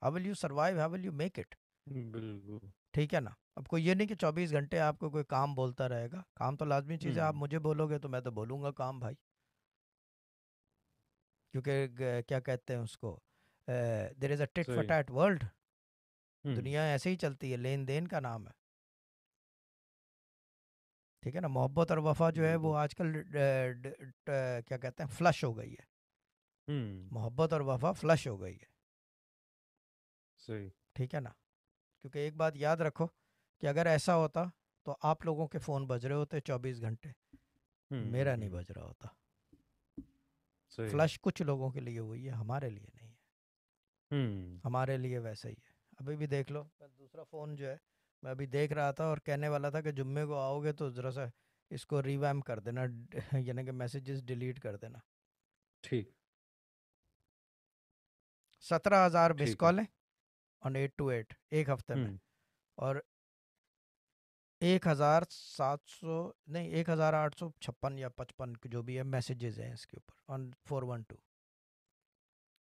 How will you survive, how will you make it? बिल्कुल। ठीक है ना? अब कोई ये नहीं कि 24 घंटे आपको कोई काम बोलता रहेगा, काम तो लाजमी चीज़ है, आप हम्म। मुझे बोलोगे तो मैं तो बोलूँगा काम भाई। क्योंकि क्या कहते हैं उसको, there is a tit for सही। Tat world. हम्म। दुनिया ऐसे ही चलती है, लेन देन का नाम है। ठीक है ना? मोहब्बत और वफा जो है वो बिल्कुल। आजकल क्या कहते हैं, फ्लश हो गई है। हम्म। मोहब्बत और वफा फ्लश हो गई है। सही। ठीक है ना? क्योंकि एक बात याद रखो कि अगर ऐसा होता तो आप लोगों के फ़ोन बज रहे होते 24 घंटे, मेरा नहीं हम्म। बज रहा होता। सही। फ्लश कुछ लोगों के लिए हुई है, हमारे लिए नहीं है। हम्म। हमारे लिए वैसा ही है। अभी भी देख लो, मैं दूसरा फ़ोन जो है, मैं अभी देख रहा था और कहने वाला था कि जुम्मे को आओगे तो ज़रा सा इसको रिवैम्प कर देना, यानी कि मैसेजेस डिलीट कर देना। ठीक। 17,000 मिस ठीक है। कॉल है ऑन 8 to 8 एक हफ्ते में। हम्म। और 1,700 नहीं, 1,856 या 55 जो भी है मैसेजेस हैं इसके ऊपर ऑन 412।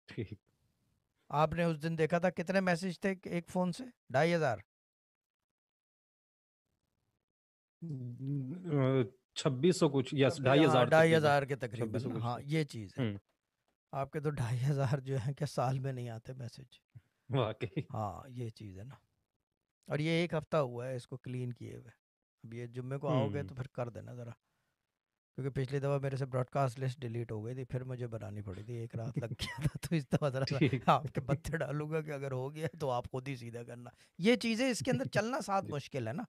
ठीक। आपने उस दिन देखा था कितने मैसेज थे एक फ़ोन से? 2,500। 2600 कुछ, यस, छब्बीस, ढाई हाँ हजार ढाई तकरीबन। हजार के तकरीबन 2600 ना, कुछ हाँ थे। ये चीज़ है। आपके तो 2,500 जो है क्या साल में नहीं आते मैसेज? वाकई। हाँ ये चीज़ है ना। और ये एक हफ्ता हुआ है इसको क्लीन किए हुए। अब ये जुम्मे को आओगे हम्म। तो फिर कर देना ज़रा। क्योंकि पिछली दफ़ा मेरे से ब्रॉडकास्ट लिस्ट डिलीट हो गई थी, फिर मुझे बनानी पड़ी थी, एक रात लग गया था। तो इस दफ़ा ज़रा सा ठीक। आपके पत्ते डालूंगा कि अगर हो गया तो आप खुद ही सीधा करना। ये चीज़ें इसके अंदर चलना साथ जी। मुश्किल है ना।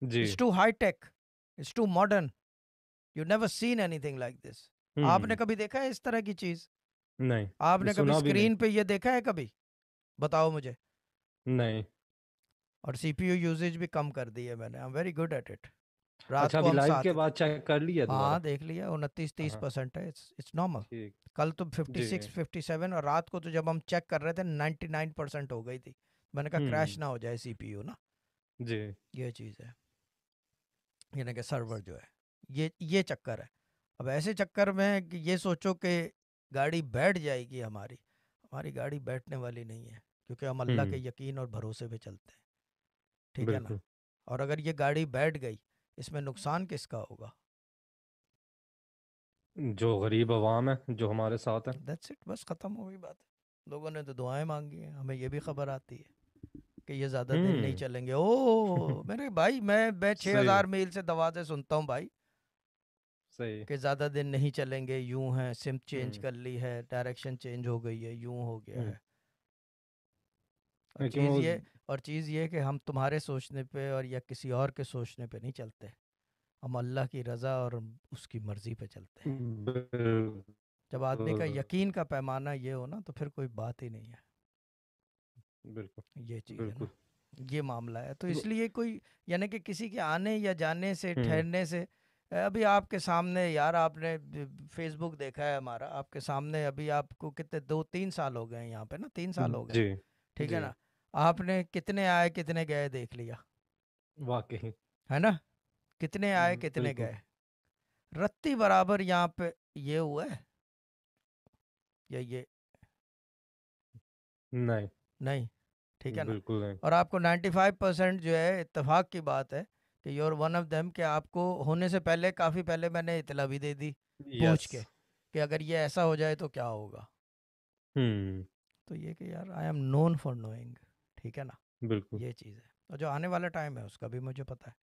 जी। It's too high tech, it's too modern, you never seen anything like this. आपने हम्म। कभी देखा है इस तरह की चीज़? नहीं, आपने कभी सुना भी नहीं। स्क्रीन पे ये देखा है कभी? बताओ मुझे। नहीं। और सीपीयू यूजेज भी कम कर दी है मैंने, I am very good at it. रात अच्छा, को अभी हम लाइव के साथ, बाद चेक कर लिया दोबारा? हाँ देख लिया, 29-30% है, इट्स नॉर्मल। ठीक। कल तो फिफ्टी जी। सिक्स 57, और रात को तो जब हम चेक कर रहे थे 99% हो गई थी। मैंने कहा क्रैश हम्म। ना हो जाए सीपीयू ना। जी। ये चीज़ है, यानी कि सर्वर जो है, ये चक्कर है। अब ऐसे चक्कर में कि ये सोचो कि गाड़ी बैठ जाएगी हमारी, हमारी गाड़ी बैठने वाली नहीं है। क्योंकि हम अल्लाह के हम्म। यकीन और भरोसे पे चलते हैं। ठीक है ना? बिल्कुल। और अगर ये गाड़ी बैठ गई, इसमें नुकसान किसका होगा? जो गरीब अवाम है, जो हमारे साथ है। दैट्स इट, बस ख़त्म हो गई बात। लोगों ने तो दुआएं मांगी हैं, हमें ये भी खबर आती है कि ये ज़्यादा दिन नहीं हम्म। चलेंगे। ओ मेरे भाई, मैं छः सही। हज़ार मील से दवा से सुनता हूँ भाई सही। कि ज़्यादा दिन नहीं चलेंगे, यूं है, सिम चेंज हम्म। कर ली है, डायरेक्शन चेंज हो गई है, यूं हो गया हम्म। है। और लेकिन चीज़ वो। ये और चीज़ ये कि हम तुम्हारे सोचने पे और या किसी और के सोचने पे नहीं चलते, हम अल्लाह की रज़ा और उसकी मर्ज़ी पे चलते हैं। बिल्कुल। जब आदमी का यकीन का पैमाना ये हो ना, तो फिर कोई बात ही नहीं है। बिल्कुल। ये चीज़ है ना, बिल्कुल। ये मामला है। तो तो। इसलिए कोई, यानी कि किसी के आने या जाने से, हम्म। ठहरने से, अभी आपके सामने यार, आपने फेसबुक देखा है हमारा, आपके सामने अभी आपको कितने 2-3 साल हो गए हैं यहाँ पे ना, 3 साल हो गए हैं। जी। ठीक है जी। ना? आपने कितने आए कितने गए देख लिया, वाकई। है ना? कितने आए कितने बिल्कुल। गए, रत्ती बराबर यहाँ पे ये हुआ है, ये नहीं। नहीं। ठीक है ना? बिल्कुल नहीं। और आपको 95% जो है, इत्तेफाक की बात है कि you are one of them, कि आपको होने से पहले, काफ़ी पहले मैंने इतला भी दे दी पूछ यस। के कि अगर ये ऐसा हो जाए तो क्या होगा। हम्म। तो ये कि यार I am known for knowing. ठीक है ना? बिल्कुल। ये चीज़ है, और जो आने वाला टाइम है उसका भी मुझे पता है।